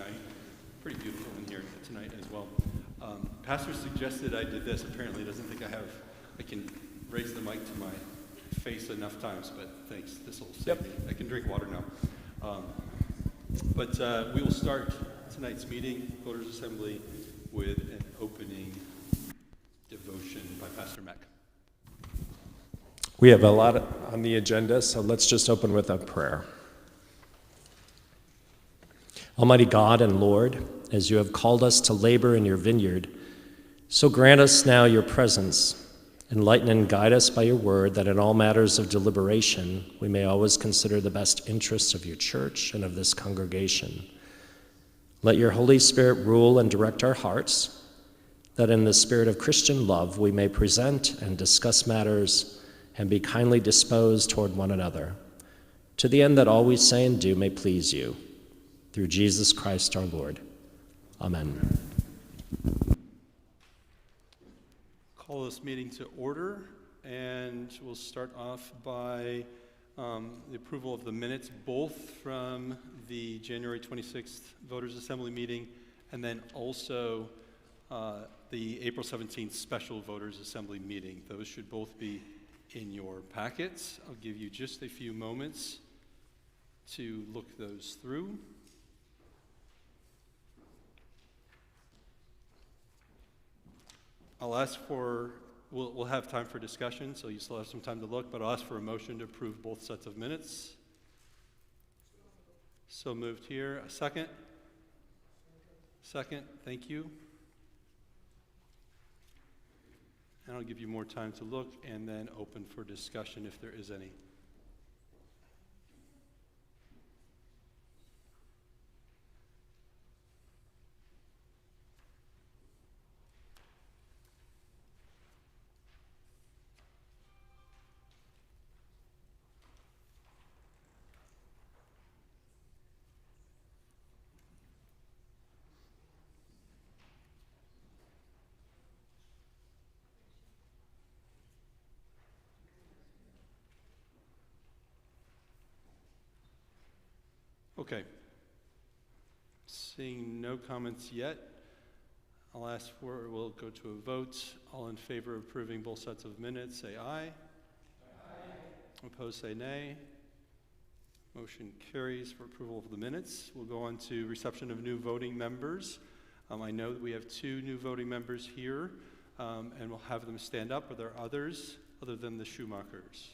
night. Pretty beautiful in here tonight as well. Pastor suggested I did this. Apparently he doesn't think I can raise the mic to my face enough times, but thanks. This will save me. I can drink water now. But we will start tonight's meeting, Voters Assembly, with an opening devotion by Pastor Mack. We have a lot on the agenda, so let's just open with a prayer. Almighty God and Lord, as you have called us to labor in your vineyard, so grant us now your presence. Enlighten and guide us by your word, that in all matters of deliberation we may always consider the best interests of your church and of this congregation. Let your Holy Spirit rule and direct our hearts, that in the spirit of Christian love we may present and discuss matters and be kindly disposed toward one another, to the end that all we say and do may please you. Through Jesus Christ our Lord. Amen. Call this meeting to order, and we'll start off by the approval of the minutes, both from the January 26th Voters Assembly meeting and then also the April 17th special Voters Assembly meeting. Those should both be in your packets. I'll give you just a few moments to look those through. I'll ask for, we'll have time for discussion, so you still have some time to look, but I'll ask for a motion to approve both sets of minutes. So moved here. A second? Second, thank you. And I'll give you more time to look and then open for discussion if there is any. Okay. Seeing no comments yet, we'll go to a vote. All in favor of approving both sets of minutes, say aye. Aye. Opposed, say nay. Motion carries for approval of the minutes. We'll go on to reception of new voting members. I know that we have 2 new voting members here, and we'll have them stand up. Are there others other than the Schumachers?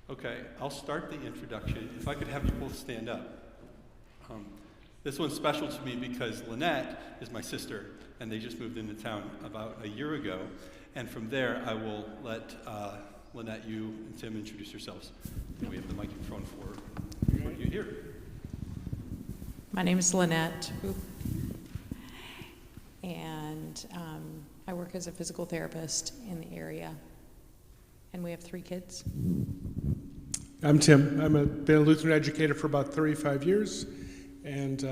Okay, I'll start the introduction. If I could have you both stand up. This one's special to me because Lynette is my sister, and they just moved into town about a year ago. And from there, I will let Lynette, you and Tim introduce yourselves. And we have the microphone for you here. My name is Lynette, and I work as a physical therapist in the area. And we have 3 kids. I'm Tim. Been a Lutheran educator for about 35 years and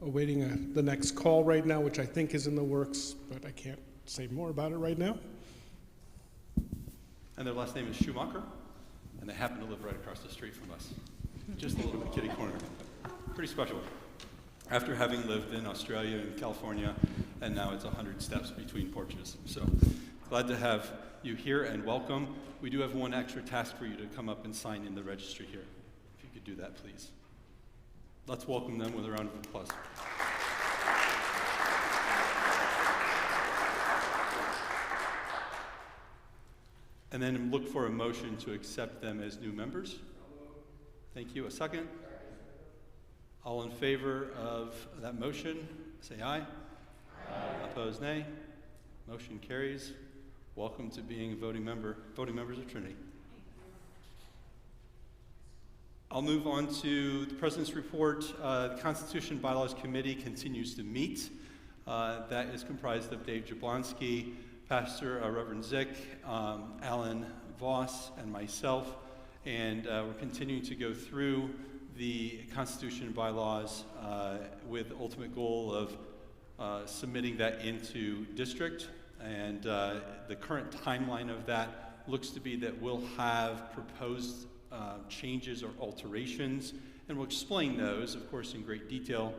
awaiting the next call right now, which I think is in the works, but I can't say more about it right now. And their last name is Schumacher, and they happen to live right across the street from us. Just a little bit kitty corner. Pretty special. After having lived in Australia and California, and now it's 100 steps between porches. So glad to have you here and welcome. We do have one extra task for you to come up and sign in the registry here. If you could do that, please. Let's welcome them with a round of applause. And then look for a motion to accept them as new members. Thank you. A second? All in favor of that motion, say aye. Aye. Opposed, nay. Motion carries. Welcome to being voting members of Trinity. I'll move on to the President's report. The Constitution and Bylaws Committee continues to meet. That is comprised of Dave Jablonski, Pastor Reverend Zick, Alan Voss, and myself. And we're continuing to go through the Constitution and Bylaws with the ultimate goal of submitting that into district. And the current timeline of that looks to be that we'll have proposed changes or alterations And we'll explain those, of course, in great detail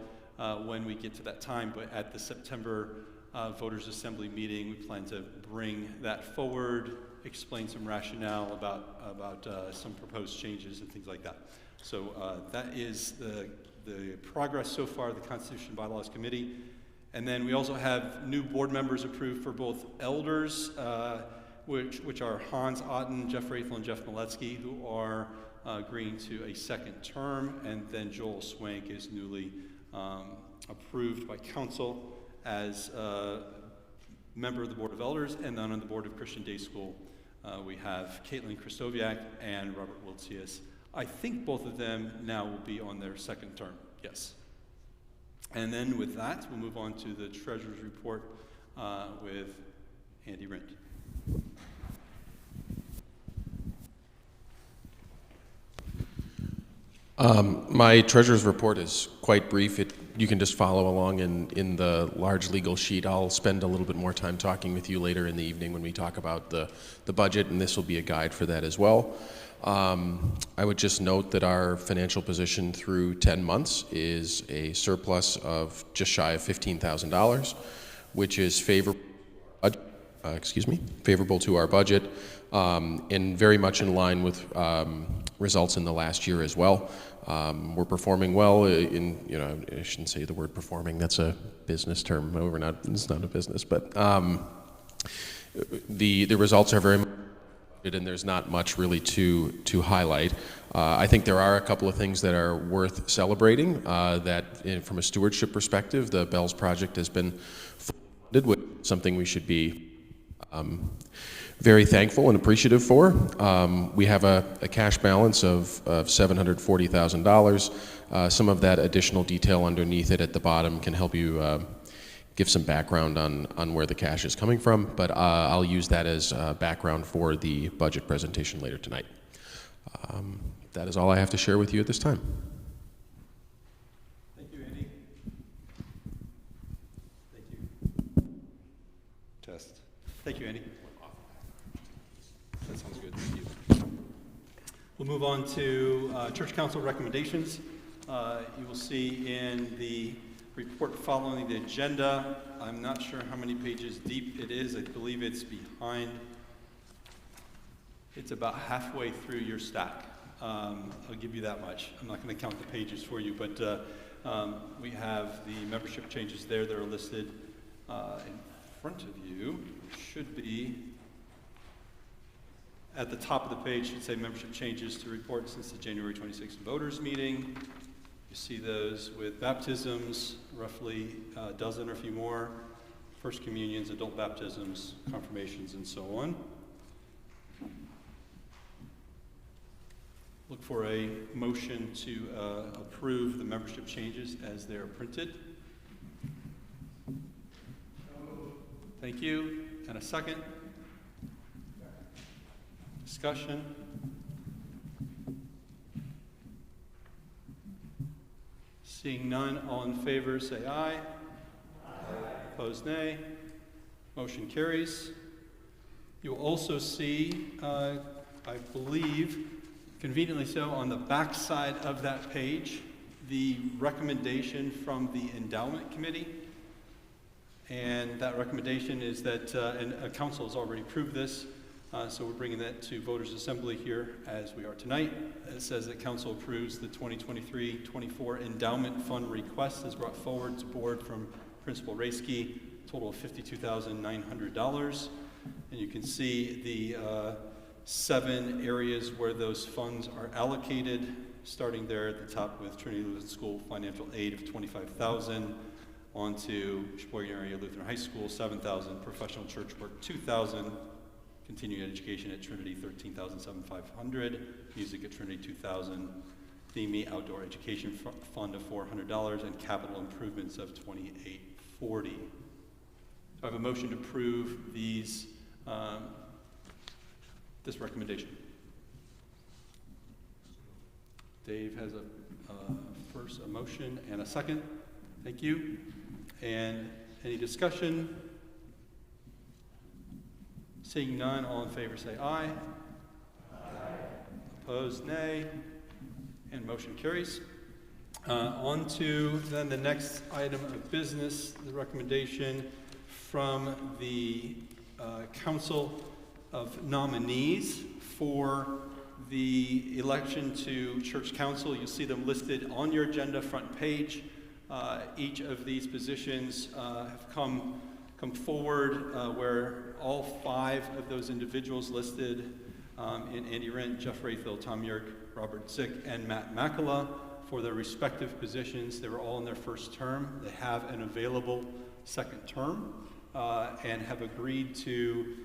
when we get to that time, but at the September Voters Assembly meeting, we plan to bring that forward, explain some rationale about some proposed changes and things like that. So that is the progress so far of the Constitution and Bylaws Committee. And then we also have new board members approved for both elders, which are Hans Otten, Jeff Rathel, and Jeff Miletsky, who are agreeing to a second term. And then Joel Swank is newly approved by council as a member of the Board of Elders. And then on the Board of Christian Day School, we have Caitlin Christoviak and Robert Wiltsius. I think both of them now will be on their second term, yes. And then with that, we'll move on to the Treasurer's Report with Andy Rint. My Treasurer's Report is quite brief. You can just follow along in the large legal sheet. I'll spend a little bit more time talking with you later in the evening when we talk about the budget, and this will be a guide for that as well. I would just note that our financial position through 10 months is a surplus of just shy of $15,000, which is favorable to our budget, and very much in line with results in the last year as well. We're performing well I shouldn't say the word performing, that's a business term. It's not a business, but the results are very much, and there's not much really to highlight. I think there are a couple of things that are worth celebrating. From a stewardship perspective, the Bells project has been funded, which is something we should be very thankful and appreciative for. We have a cash balance of $740,000. Some of that additional detail underneath it at the bottom can help you give some background on where the cash is coming from, but I'll use that as background for the budget presentation later tonight. That is all I have to share with you at this time. Thank you, Andy. Thank you. Test. Thank you, Andy. That sounds good. Thank you. We'll move on to Church Council recommendations. You will see in the report following the agenda. I'm not sure how many pages deep it is. I believe it's behind. It's about halfway through your stack. I'll give you that much. I'm not going to count the pages for you, but we have the membership changes there that are listed in front of you. Should be at the top of the page. Should say membership changes to report since the January 26th voters meeting. You see those with baptisms, roughly a dozen or a few more, first communions, adult baptisms, confirmations, and so on. Look for a motion to approve the membership changes as they are printed. Thank you. And a second? Discussion? Seeing none, all in favor say aye. Aye. Opposed, nay. Motion carries. You'll also see, I believe, conveniently so, on the back side of that page, the recommendation from the Endowment Committee. And that recommendation is that, and council has already approved this, so we're bringing that to Voters Assembly here as we are tonight. It says that council approves the 2023-24 endowment fund request as brought forward to board from Principal Raisky, total of $52,900. And you can see the 7 areas where those funds are allocated, starting there at the top with Trinity Lutheran School financial aid of $25,000, on to Sheboygan Area Lutheran High School, $7,000, professional church work, $2,000, continuing education at Trinity, $13,750, music at Trinity, $2,000, Theme outdoor education fund of $400, and capital improvements of $2,840. I have a motion to approve these, this recommendation. Dave has a motion and a second. Thank you. And any discussion? Seeing none, all in favor say aye. Aye. Opposed, nay. And motion carries. On to then the next item of business, the recommendation from the Council of Nominees for the election to Church Council. You'll see them listed on your agenda front page. Each of these positions have come forward where all 5 of those individuals listed in Andy Rent, Jeff Rayfield, Tom Yerk, Robert Zick, and Matt Makala for their respective positions. They were all in their first term. They have an available second term and have agreed to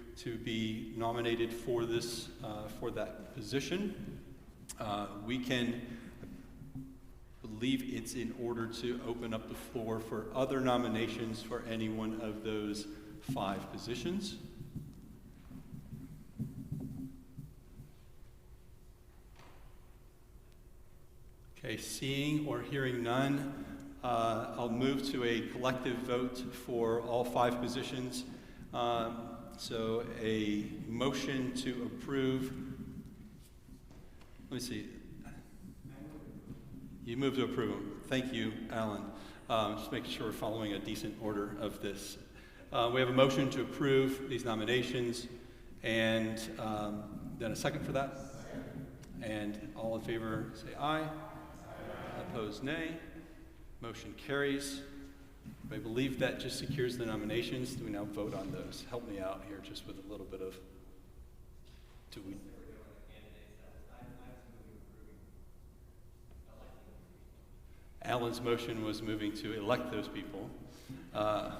be nominated for this for that position. We can believe it's in order to open up the floor for other nominations for any one of those 5 positions. Okay, seeing or hearing none, I'll move to a collective vote for all 5 positions. So a motion to approve. Let me see. You move to approve them. Thank you, Alan. Just making sure we're following a decent order of this. We have a motion to approve these nominations, and then a second for that. And all in favor say aye. Opposed, nay. Motion carries. I believe that just secures the nominations. Do we now vote on those? Help me out here just with a little bit of, do we? Alan's motion was moving to elect those people. I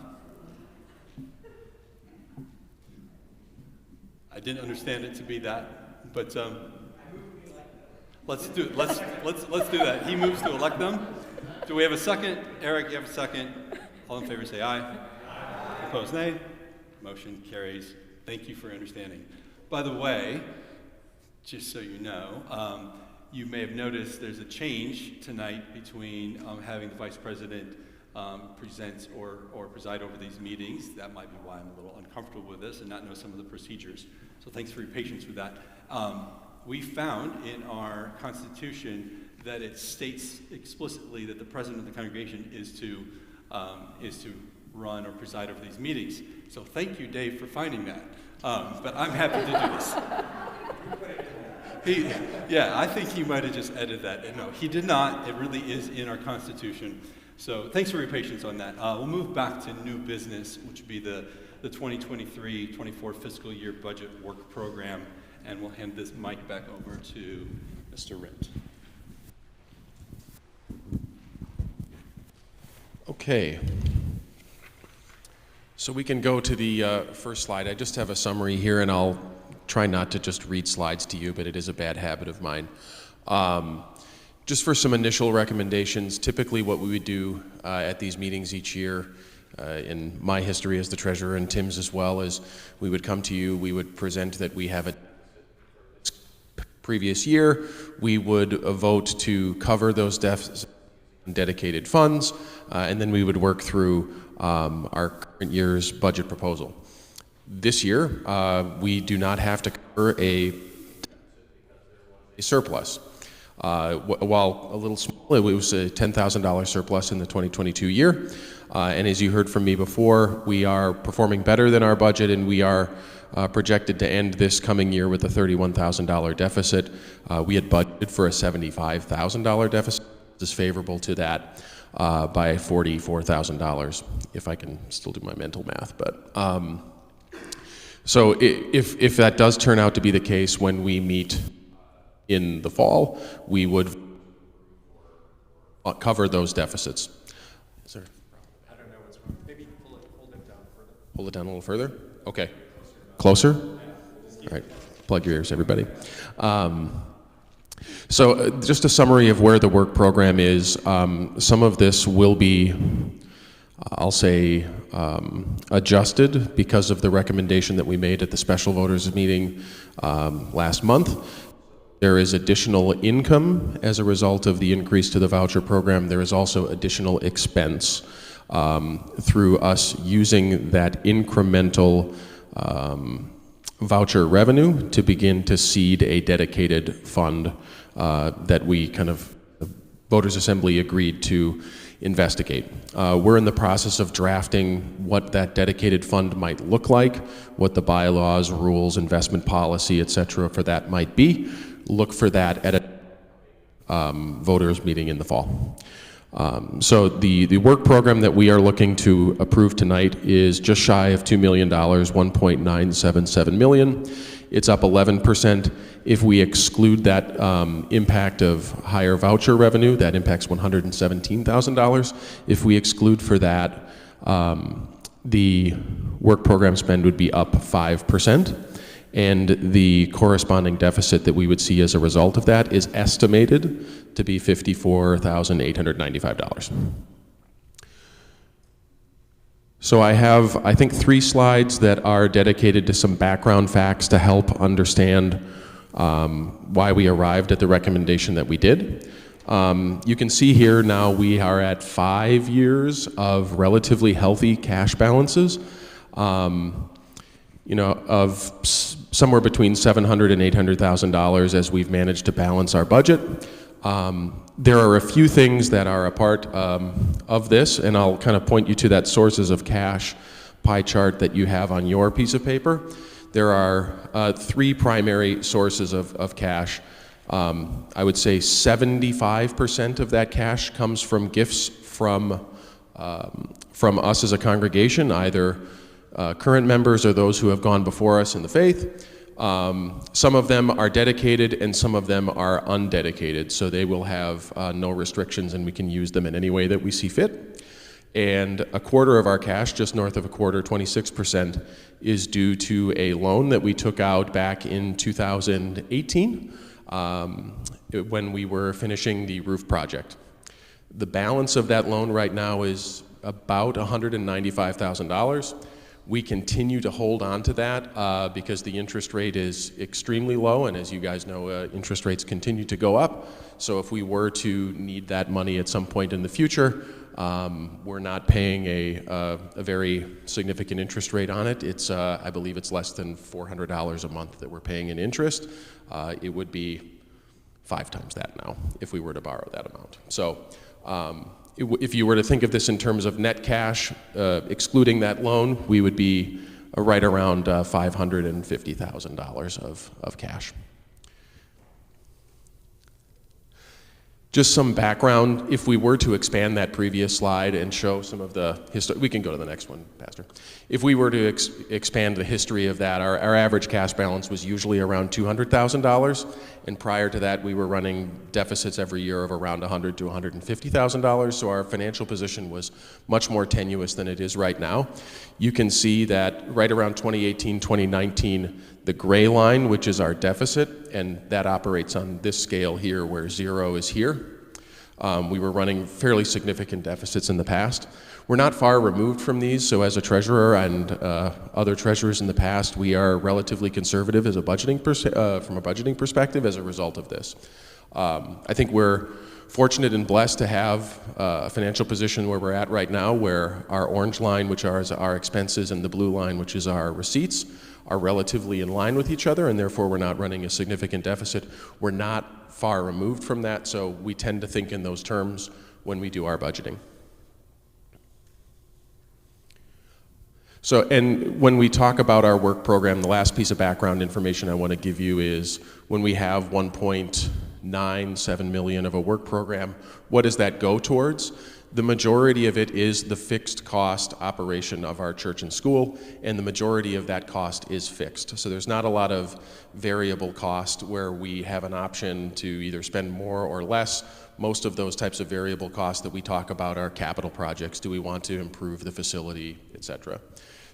didn't understand it to be that, but let's do it. Let's do that. He moves to elect them. Do we have a second? Eric, you have a second. All in favor say aye. Aye. Opposed, nay. Motion carries. Thank you for your understanding. By the way, just so you know, you may have noticed there's a change tonight between having the Vice President present or preside over these meetings. That might be why I'm a little uncomfortable with this and not know some of the procedures. So thanks for your patience with that. We found in our Constitution that it states explicitly that the President of the congregation is to run or preside over these meetings. So thank you, Dave, for finding that. But I'm happy to do this. I think he might have just edited that. No, he did not. It really is in our Constitution. So thanks for your patience on that. We'll move back to new business, which would be the 2023-24 fiscal year budget work program, and we'll hand this mic back over to Mr. Rent. Okay. So we can go to the first slide. I just have a summary here, and I'll try not to just read slides to you, but it is a bad habit of mine. Just for some initial recommendations, typically what we would do at these meetings each year, in my history as the treasurer and Tim's as well, is we would come to you, we would present that we have a previous year, we would vote to cover those deficits in dedicated funds, and then we would work through our current year's budget proposal. This year, we do not have to cover a surplus. While a little small, it was a $10,000 surplus in the 2022 year. And as you heard from me before, we are performing better than our budget, and we are projected to end this coming year with a $31,000 deficit. We had budgeted for a $75,000 deficit. This is favorable to that by $44,000, if I can still do my mental math. But so if that does turn out to be the case when we meet in the fall, we would cover those deficits. Is there? I don't know what's wrong. Maybe hold it down further. Pull it down a little further? Okay. Closer? All right. Plug your ears, everybody. So just a summary of where the work program is. Some of this will be, I'll say, adjusted because of the recommendation that we made at the special voters meeting last month. There is additional income as a result of the increase to the voucher program. There is also additional expense through us using that incremental voucher revenue to begin to seed a dedicated fund that we kind of Voters Assembly agreed to investigate. We're in the process of drafting what that dedicated fund might look like, what the bylaws, rules, investment policy, et cetera, for that might be. Look for that at a voters meeting in the fall. So the work program that we are looking to approve tonight is just shy of $2 million, $1.977 million. It's up 11%. If we exclude that impact of higher voucher revenue, that impacts $117,000. If we exclude for that, the work program spend would be up 5%. And the corresponding deficit that we would see as a result of that is estimated to be $54,895. So I have, I think, 3 slides that are dedicated to some background facts to help understand why we arrived at the recommendation that we did. You can see here now we are at 5 years of relatively healthy cash balances. Of somewhere between $700,000 and $800,000 as we've managed to balance our budget. There are a few things that are a part of this, and I'll kind of point you to that sources of cash pie chart that you have on your piece of paper. There are 3 primary sources of cash. I would say 75% of that cash comes from gifts from us as a congregation, either current members or those who have gone before us in the faith. Some of them are dedicated and some of them are undedicated, so they will have no restrictions and we can use them in any way that we see fit. And a quarter of our cash, just north of a quarter, 26%, is due to a loan that we took out back in 2018 when we were finishing the roof project. The balance of that loan right now is about $195,000. We continue to hold on to that because the interest rate is extremely low, and as you guys know, interest rates continue to go up. So if we were to need that money at some point in the future, we're not paying a very significant interest rate on it. It's, I believe it's less than $400 a month that we're paying in interest. It would be 5 times that now if we were to borrow that amount. So if you were to think of this in terms of net cash, excluding that loan, we would be right around $550,000 of cash. Just some background, if we were to expand that previous slide and show some of the history, we can go to the next one, Pastor. If we were to expand the history of that, our average cash balance was usually around $200,000, and prior to that we were running deficits every year of around $100,000 to $150,000, so our financial position was much more tenuous than it is right now. You can see that right around 2018, 2019, the gray line, which is our deficit, and that operates on this scale here where 0 is here. We were running fairly significant deficits in the past. We're not far removed from these, so as a treasurer and other treasurers in the past, we are relatively conservative as a budgeting from a budgeting perspective as a result of this. I think we're fortunate and blessed to have a financial position where we're at right now, where our orange line, which are our expenses, and the blue line, which is our receipts, are relatively in line with each other, and therefore we're not running a significant deficit. We're not far removed from that, so we tend to think in those terms when we do our budgeting. So, and when we talk about our work program, the last piece of background information I want to give you is when we have $1.97 million of a work program, what does that go towards? The majority of it is the fixed cost operation of our church and school, and the majority of that cost is fixed. So there's not a lot of variable cost where we have an option to either spend more or less. Most of those types of variable costs that we talk about are capital projects. Do we want to improve the facility, etc.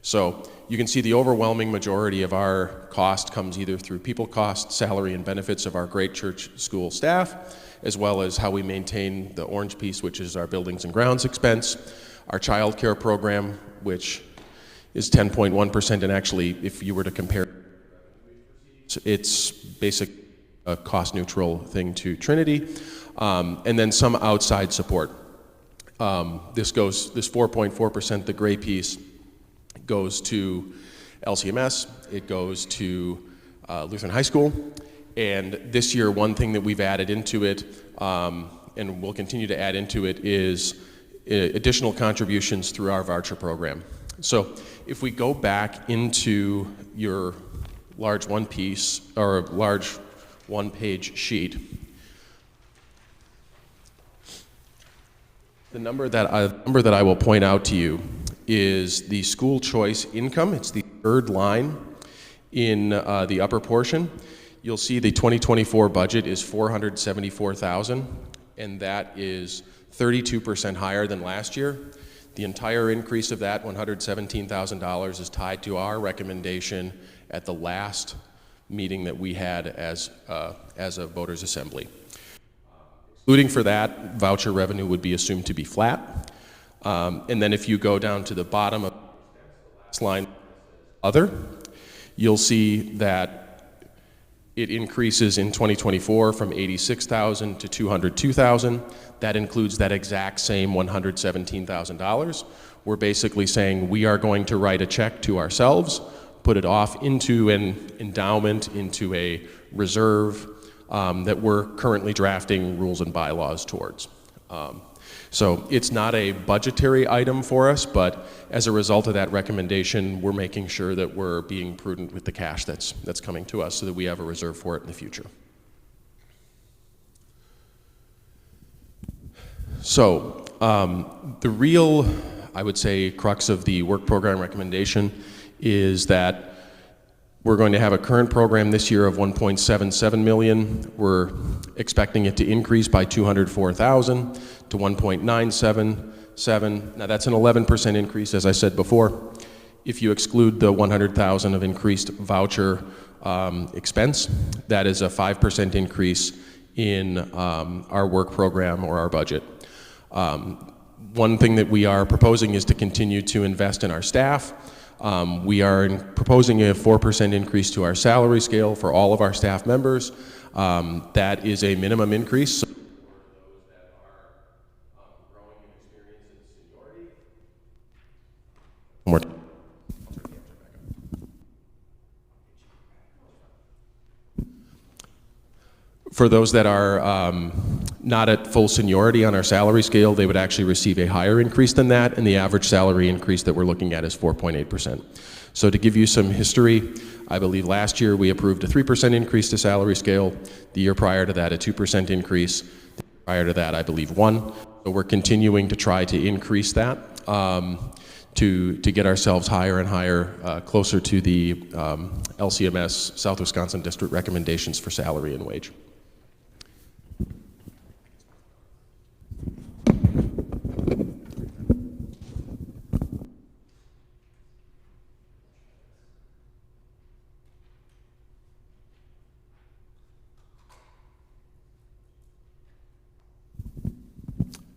So you can see the overwhelming majority of our cost comes either through people cost, salary and benefits of our great church school staff, as well as how we maintain the orange piece, which is our buildings and grounds expense, our child care program, which is 10.1%, and actually, if you were to compare, it's basically a cost-neutral thing to Trinity, and then some outside support. This 4.4%, the gray piece, goes to LCMS, it goes to Lutheran High School, and this year, one thing that we've added into it, and we'll continue to add into it, is additional contributions through our voucher program. So if we go back into your large one-piece or large one-page sheet, the number that I will point out to you is the school choice income. It's the third line in the upper portion. You'll see the 2024 budget is $474,000, and that is 32% higher than last year. The entire increase of that $117,000 is tied to our recommendation at the last meeting that we had as a voters' assembly. Excluding for that, voucher revenue would be assumed to be flat. And then if you go down to the bottom of the last line, other, you'll see that it increases in 2024 from $86,000 to $202,000. That includes that exact same $117,000. We're basically saying we are going to write a check to ourselves, put it off into an endowment, into a reserve that we're currently drafting rules and bylaws towards. So it's not a budgetary item for us, but as a result of that recommendation, we're making sure that we're being prudent with the cash that's coming to us so that we have a reserve for it in the future. So the real, I would say, crux of the work program recommendation is that we're going to have a current program this year of $1.77 million. We're expecting it to increase by $204,000 to $1.977. Now that's an 11% increase, as I said before. If you exclude the $100,000 of increased voucher expense, that is a 5% increase in our work program or our budget. One thing that we are proposing is to continue to invest in our staff. We are proposing a 4% increase to our salary scale for all of our staff members. That is a minimum increase. So for those that are growing in experience and seniority. One more time. For those that are not at full seniority on our salary scale, they would actually receive a higher increase than that, and the average salary increase that we're looking at is 4.8%. So to give you some history, I believe last year we approved a 3% increase to salary scale. The year prior to that, a 2% increase. The year prior to that, I believe 1%. So we're continuing to try to increase that to get ourselves higher and higher, closer to the LCMS, South Wisconsin District recommendations for salary and wage.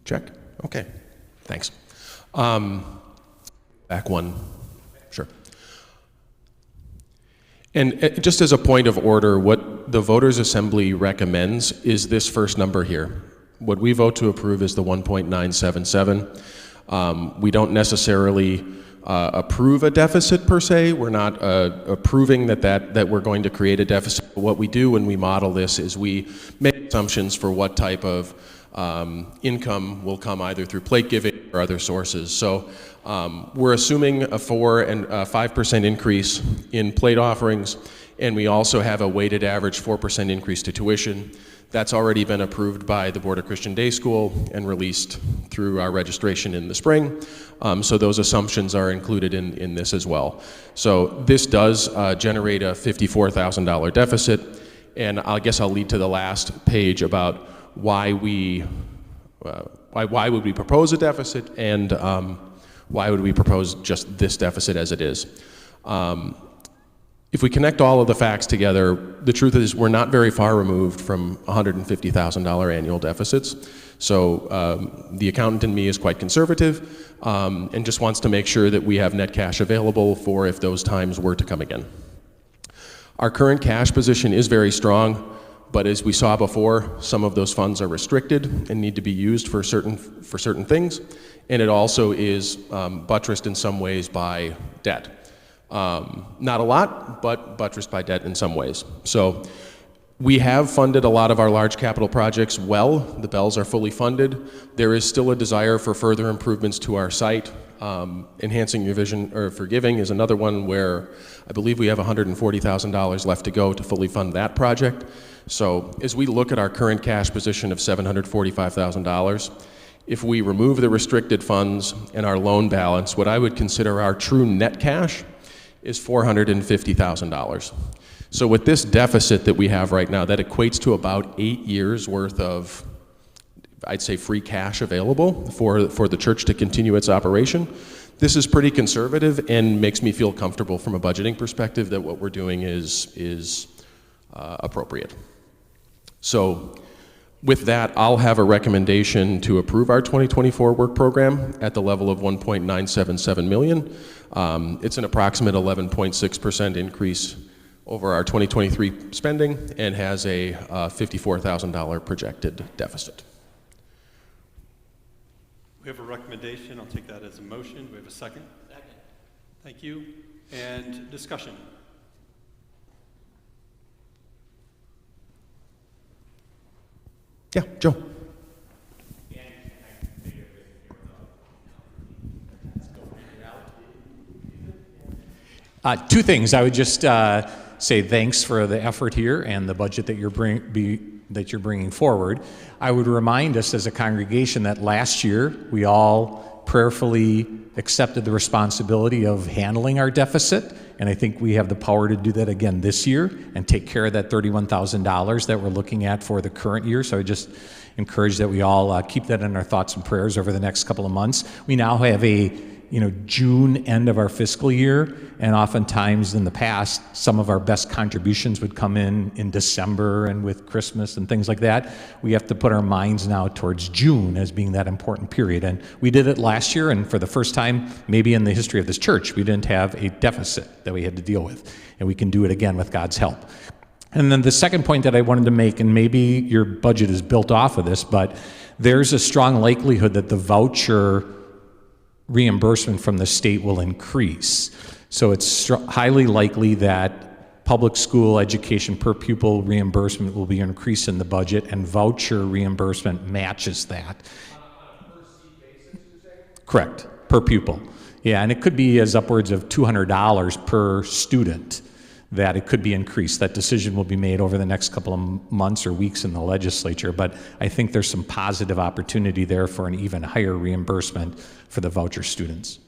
Check. Okay. Thanks. Back one. Sure. And just as a point of order, what the Voters' Assembly recommends is this first number here. What we vote to approve is the 1.977. We don't necessarily approve a deficit per se. We're not approving that we're going to create a deficit. What we do when we model this is we make assumptions for what type of income will come either through plate giving or other sources. So we're assuming a 4 and 5% increase in plate offerings, and we also have a weighted average 4% increase to tuition. That's already been approved by the Board of Christian Day School and released through our registration in the spring. So those assumptions are included in this as well. So this does generate a $54,000 deficit, and I guess I'll lead to the last page about why would we propose a deficit, and why would we propose just this deficit as it is. If we connect all of the facts together, the truth is we're not very far removed from $150,000 annual deficits. So the accountant in me is quite conservative and just wants to make sure that we have net cash available for if those times were to come again. Our current cash position is very strong. But as we saw before, some of those funds are restricted and need to be used for certain things, and it also is buttressed in some ways by debt. Not a lot, but buttressed by debt in some ways. So We have funded a lot of our large capital projects well. The bells are fully funded. There is still a desire for further improvements to our site. Enhancing your vision or forgiving is another one where I believe we have $140,000 left to go to fully fund that project. So as we look at our current cash position of $745,000, if we remove the restricted funds and our loan balance, what I would consider our true net cash is $450,000. So with this deficit that we have right now, that equates to about 8 years worth of, I'd say, free cash available for the church to continue its operation. This is pretty conservative and makes me feel comfortable from a budgeting perspective that what we're doing is appropriate. So with that, I'll have a recommendation to approve our 2024 work program at the level of $1.977 million. It's an approximate 11.6% increase over our 2023 spending and has a $54,000 projected deficit. We have a recommendation. I'll take that as a motion. Do we have a second? Second. Thank you. And discussion. Yeah, Joe. Two things. I would just say thanks for the effort here and the budget that you're bringing forward. I would remind us as a congregation that last year we all prayerfully accepted the responsibility of handling our deficit, and I think we have the power to do that again this year and take care of that $31,000 that we're looking at for the current year. So I just encourage that we all keep that in our thoughts and prayers over the next couple of months. We now have a June end of our fiscal year, and oftentimes in the past, some of our best contributions would come in December and with Christmas and things like that. We have to put our minds now towards June as being that important period. And we did it last year, and for the first time, maybe in the history of this church, we didn't have a deficit that we had to deal with. And we can do it again with God's help. And then the second point that I wanted to make, and maybe your budget is built off of this, but there's a strong likelihood that the voucher reimbursement from the state will increase. So it's highly likely that public school education per pupil reimbursement will be increased in the budget, and voucher reimbursement matches that. On a per seat basis, you say? Correct, per pupil. Yeah, and it could be as upwards of $200 per student that it could be increased. That decision will be made over the next couple of months or weeks in the legislature, but I think there's some positive opportunity there for an even higher reimbursement for the voucher students.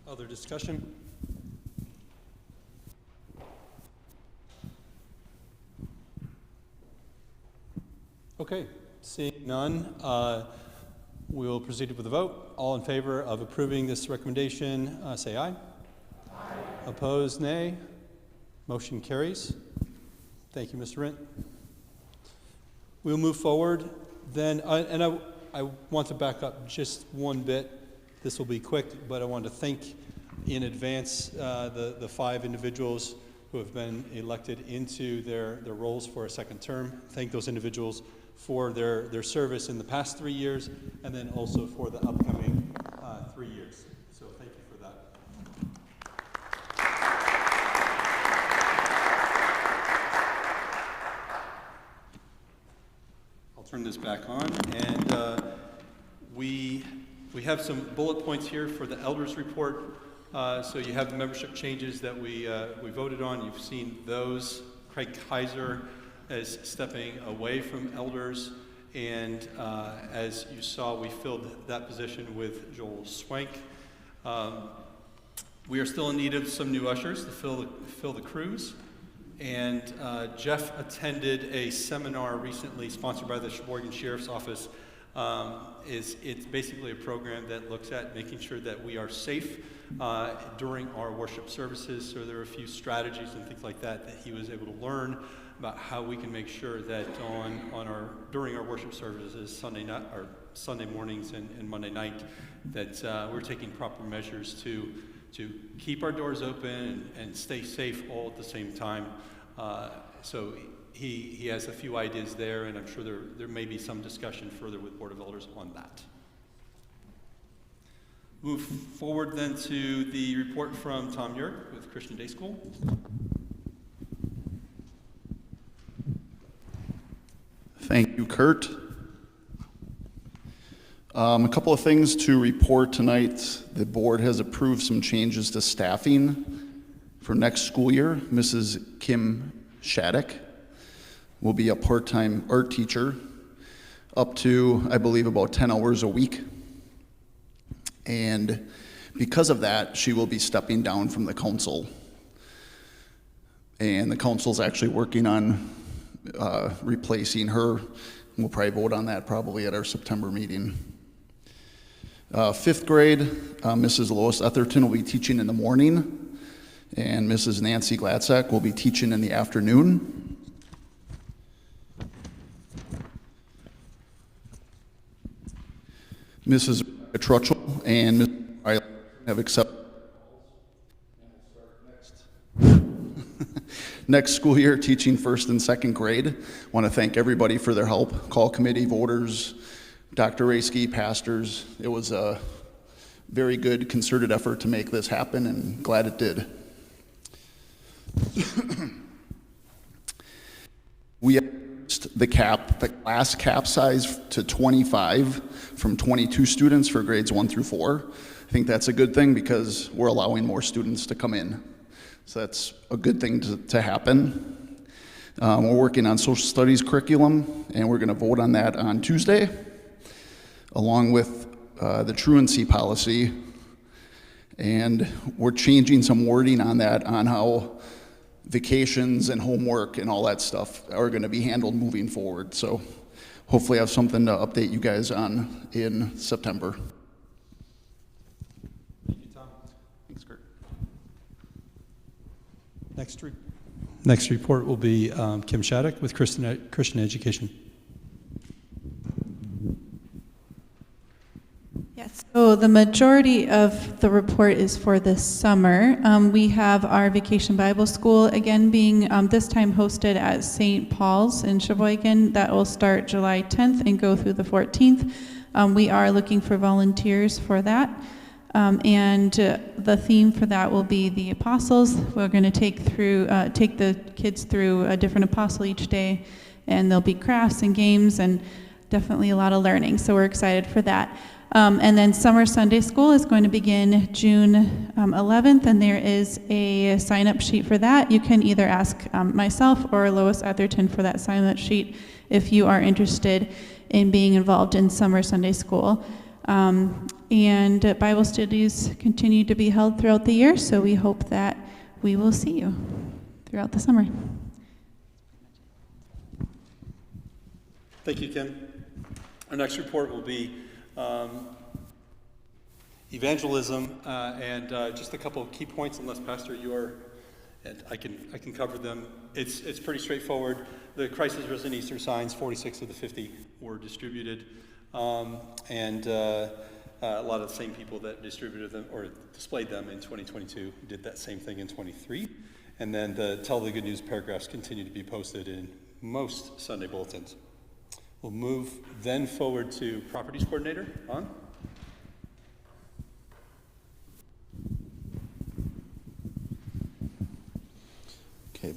Other discussion? Okay, seeing none, we will proceed with the vote. All in favor of approving this recommendation, say aye. Opposed, nay. Motion carries. Thank you, Mr. Rent. We'll move forward then, and I want to back up just one bit. This will be quick, but I want to thank in advance the 5 individuals who have been elected into their roles for a second term. Thank those individuals for their service in the past 3 years, and then also for the upcoming 3 years. So thank you for that. Turn this back on, and we have some bullet points here for the elders report. So you have the membership changes that we voted on. You've seen those. Craig Kaiser is stepping away from elders, and as you saw, we filled that position with Joel Swank. We are still in need of some new ushers to fill the crews. And Jeff attended a seminar recently sponsored by the Sheboygan Sheriff's Office. It's basically a program that looks at making sure that we are safe during our worship services. So there are a few strategies and things like that he was able to learn about how we can make sure that during our worship services, Sunday mornings and Monday night, that we're taking proper measures to keep our doors open and stay safe all at the same time. So he has a few ideas there, and I'm sure there may be some discussion further with Board of Elders on that. Move forward then to the report from Tom Yerk with Christian Day School. Thank you, Kurt. A couple of things to report tonight. The board has approved some changes to staffing for next school year. Mrs. Kim Shattuck will be a part-time art teacher up to, I believe, about 10 hours a week. And because of that, she will be stepping down from the council. And the council's actually working on replacing her. We'll probably vote on that probably at our September meeting. 5th grade, Mrs. Lois Etherton will be teaching in the morning, and Mrs. Nancy Glatsack will be teaching in the afternoon. Mrs. Trutchell and Mrs. Riley have accepted next school year teaching 1st and 2nd grade. Want to thank everybody for their help, call committee, voters, Dr. Raski, pastors. It was a very good concerted effort to make this happen, and glad it did. We increased the class cap size to 25 from 22 students for grades 1 through 4. I think that's a good thing because we're allowing more students to come in. So that's a good thing to happen. We're working on social studies curriculum, and we're going to vote on that on Tuesday, along with the truancy policy. And we're changing some wording on that, on how vacations and homework and all that stuff are going to be handled moving forward. So hopefully I have something to update you guys on in September. Thank you, Tom. Thanks, Kurt. Next report will be Kim Shattuck with Christian Education. Yes, so the majority of the report is for this summer. We have our Vacation Bible School again being this time hosted at St. Paul's in Sheboygan. That will start July 10th and go through the 14th. We are looking for volunteers for that. And the theme for that will be the apostles. We're going to take the kids through a different apostle each day, and there'll be crafts and games and definitely a lot of learning. So we're excited for that. And then Summer Sunday School is going to begin June 11th, and there is a sign-up sheet for that. You can either ask myself or Lois Etherton for that sign-up sheet if you are interested in being involved in Summer Sunday School. And Bible studies continue to be held throughout the year, so we hope that we will see you throughout the summer. Thank you, Kim. Our next report will be evangelism, and just a couple of key points, unless Pastor you are, and I can cover them. It's pretty straightforward. The Christ is Risen Easter signs, 46 of the 50 were distributed, and a lot of the same people that distributed them or displayed them in 2022 did that same thing in 23. And then the Tell the Good News paragraphs continue to be posted in most Sunday bulletins. We'll move then forward to Properties Coordinator, Ron. Okay.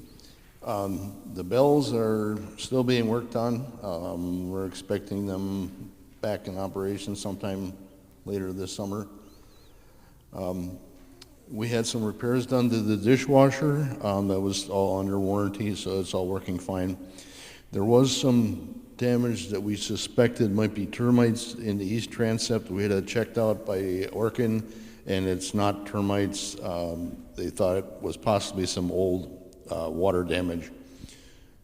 The bills are still being worked on. We're expecting them back in operation sometime later this summer. We had some repairs done to the dishwasher. That was all under warranty, so it's all working fine. There was some damage that we suspected might be termites in the east transept. We had it checked out by Orkin, and it's not termites. They thought it was possibly some old water damage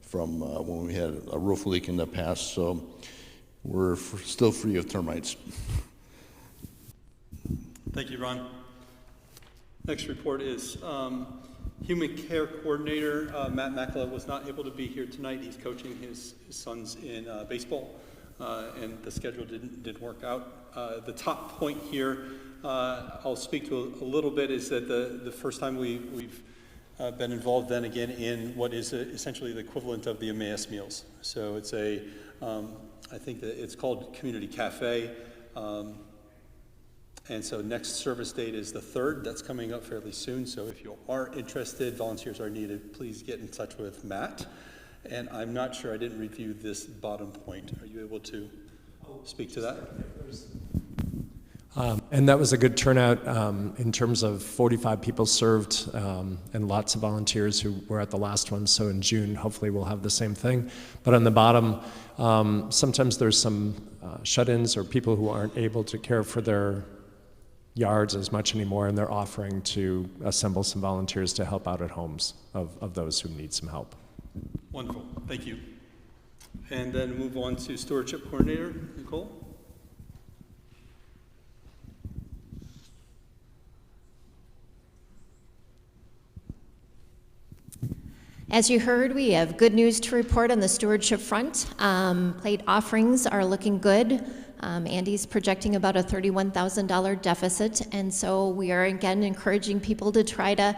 from when we had a roof leak in the past, so we're still free of termites. Thank you, Ron. Next report is Human Care Coordinator. Matt Makla was not able to be here tonight. He's coaching his sons in baseball, and the schedule didn't work out. The top point here I'll speak to a little bit is that the first time we've been involved then again in what is essentially the equivalent of the Emmaus meals. So it's I think that it's called Community Cafe. And so next service date is the 3rd. That's coming up fairly soon. So if you are interested, volunteers are needed, please get in touch with Matt. And I'm not sure, I didn't review this bottom point. Are you able to speak to that? And that was a good turnout in terms of 45 people served and lots of volunteers who were at the last one. So in June, hopefully we'll have the same thing. But on the bottom, sometimes there's some shut-ins or people who aren't able to care for their yards as much anymore, and they're offering to assemble some volunteers to help out at homes of those who need some help. Wonderful, thank you. And then move on to Stewardship Coordinator, Nicole. As you heard, we have good news to report on the stewardship front. Plate offerings are looking good. Andy's projecting about a $31,000 deficit, and so we are again encouraging people to try to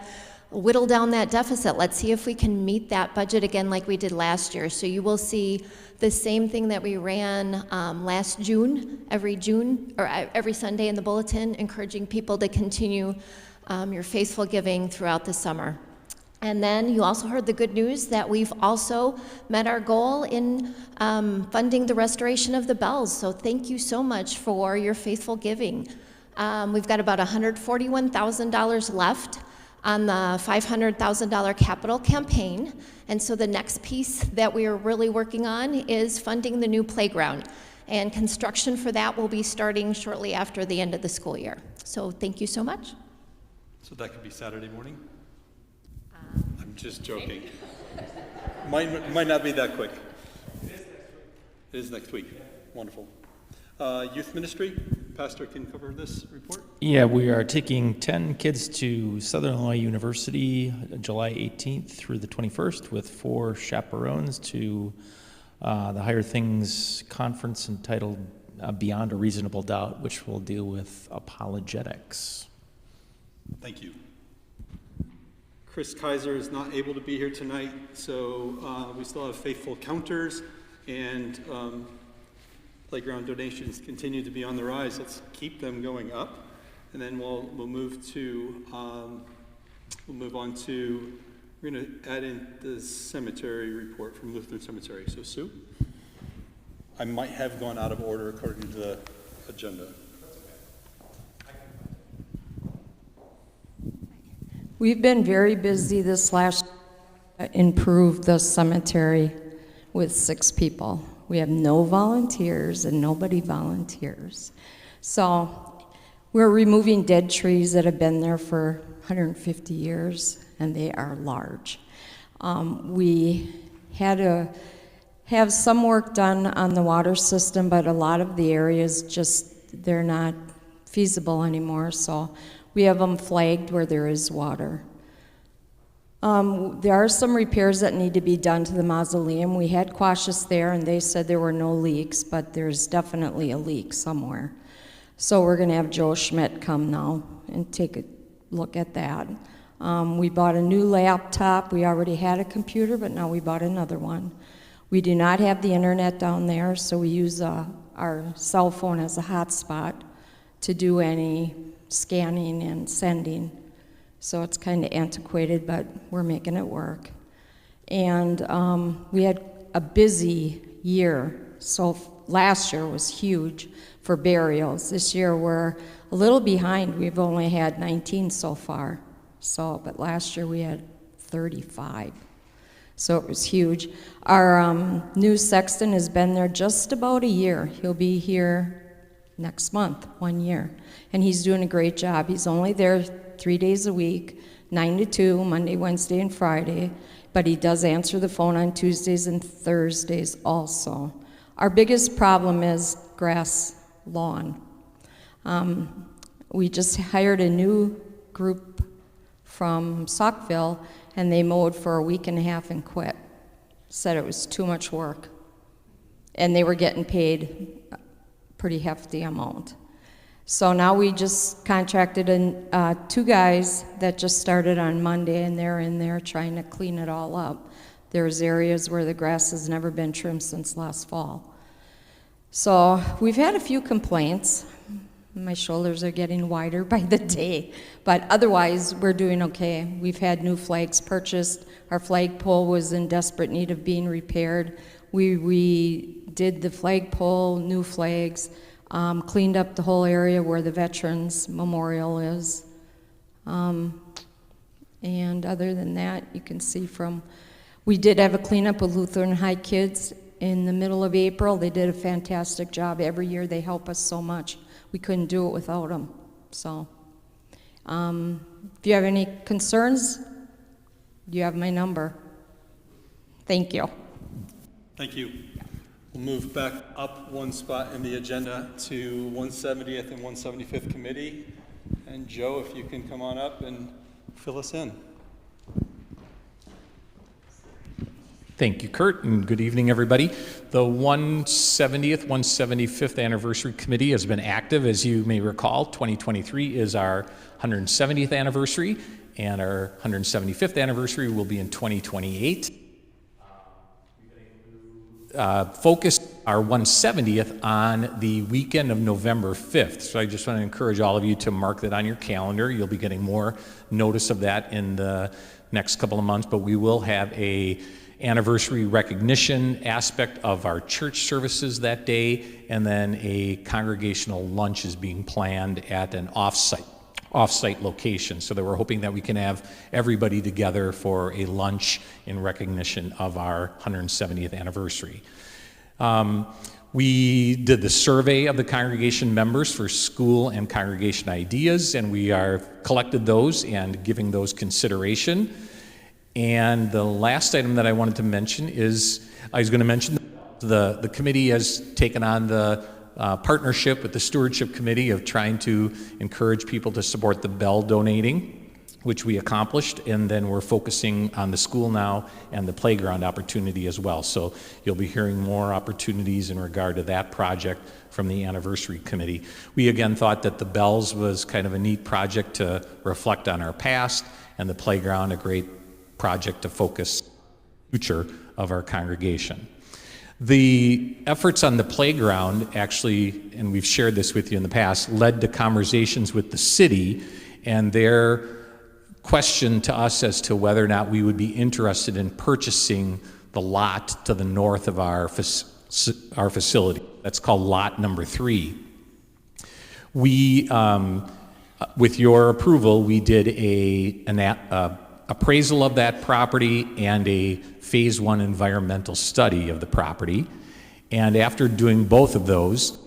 whittle down that deficit. Let's see if we can meet that budget again like we did last year. So you will see the same thing that we ran last June, every Sunday in the bulletin, encouraging people to continue your faithful giving throughout the summer. And then you also heard the good news that we've also met our goal in funding the restoration of the bells. So thank you so much for your faithful giving. We've got about $141,000 left on the $500,000 capital campaign. And so the next piece that we are really working on is funding the new playground. And construction for that will be starting shortly after the end of the school year. So thank you so much. So that could be Saturday morning? I'm just joking. Might not be that quick. It is next week. Wonderful. Youth ministry, Pastor can cover this report. Yeah, we are taking 10 kids to Southern Illinois University July 18th through the 21st with 4 chaperones to the Higher Things conference entitled Beyond a Reasonable Doubt, which will deal with apologetics. Thank you. Chris Kaiser is not able to be here tonight, so we still have faithful counters, and playground donations continue to be on the rise. Let's keep them going up, and then we'll move on to, we're going to add in the cemetery report from Lutheran Cemetery. So Sue, I might have gone out of order according to the agenda. We've been very busy this last year to improve the cemetery with 6 people. We have no volunteers and nobody volunteers. So we're removing dead trees that have been there for 150 years, and they are large. We had to have some work done on the water system, but a lot of the areas they're not feasible anymore, so we have them flagged where there is water. There are some repairs that need to be done to the mausoleum. We had cautious there, and they said there were no leaks, but there's definitely a leak somewhere. So we're going to have Joe Schmidt come now and take a look at that. We bought a new laptop. We already had a computer, but now we bought another one. We do not have the internet down there, so we use our cell phone as a hotspot to do any scanning and sending. So it's kind of antiquated, but we're making it work. And we had a busy year. So last year was huge for burials. This year we're a little behind. We've only had 19 so far. But last year we had 35. So it was huge. Our new sexton has been there just about a year. He'll be here next month, 1 year. And he's doing a great job. He's only there 3 days a week, 9 to 2, Monday, Wednesday, and Friday. But he does answer the phone on Tuesdays and Thursdays also. Our biggest problem is grass lawn. We just hired a new group from Saukville, and they mowed for a week and a half and quit. Said it was too much work. And they were getting paid a pretty hefty amount. So now we just contracted 2 guys that just started on Monday, and they're in there trying to clean it all up. There's areas where the grass has never been trimmed since last fall. So we've had a few complaints, My shoulders are getting wider by the day. But otherwise, we're doing okay. We've had new flags purchased. Our flagpole was in desperate need of being repaired. We did the flagpole, new flags, cleaned up the whole area where the Veterans Memorial is. And other than that, you can see we did have a cleanup with Lutheran High kids in the middle of April. They did a fantastic job. Every year they help us so much. We couldn't do it without them. So, if you have any concerns, you have my number. Thank you. Thank you. We'll move back up one spot in the agenda to 170th and 175th Committee. And Joe, if you can come on up and fill us in. Thank you, Kurt, and good evening, everybody. The 170th, 175th Anniversary Committee has been active. As you may recall, 2023 is our 170th anniversary, and our 175th anniversary will be in 2028. Focus our 170th on the weekend of November 5th. So I just want to encourage all of you to mark that on your calendar. You'll be getting more notice of that in the next couple of months, but we will have a anniversary recognition aspect of our church services that day, and then a congregational lunch is being planned at an off-site location, so that we're hoping that we can have everybody together for a lunch in recognition of our 170th anniversary. We did the survey of the congregation members for school and congregation ideas, and we are collected those and giving those consideration. And the last item that I wanted to mention is, I was going to mention the committee has taken on the partnership with the Stewardship Committee of trying to encourage people to support the bell donating, which we accomplished, and then we're focusing on the school now and the playground opportunity as well. So you'll be hearing more opportunities in regard to that project from the Anniversary Committee. We again thought that the bells was kind of a neat project to reflect on our past, and the playground a great project to focus the future of our congregation. The efforts on the playground actually, and we've shared this with you in the past, led to conversations with the city and their question to us as to whether or not we would be interested in purchasing the lot to the north of our facility. That's called lot number 3. We, with your approval, we did an appraisal of that property and a phase 1 environmental study of the property. And after doing both of those,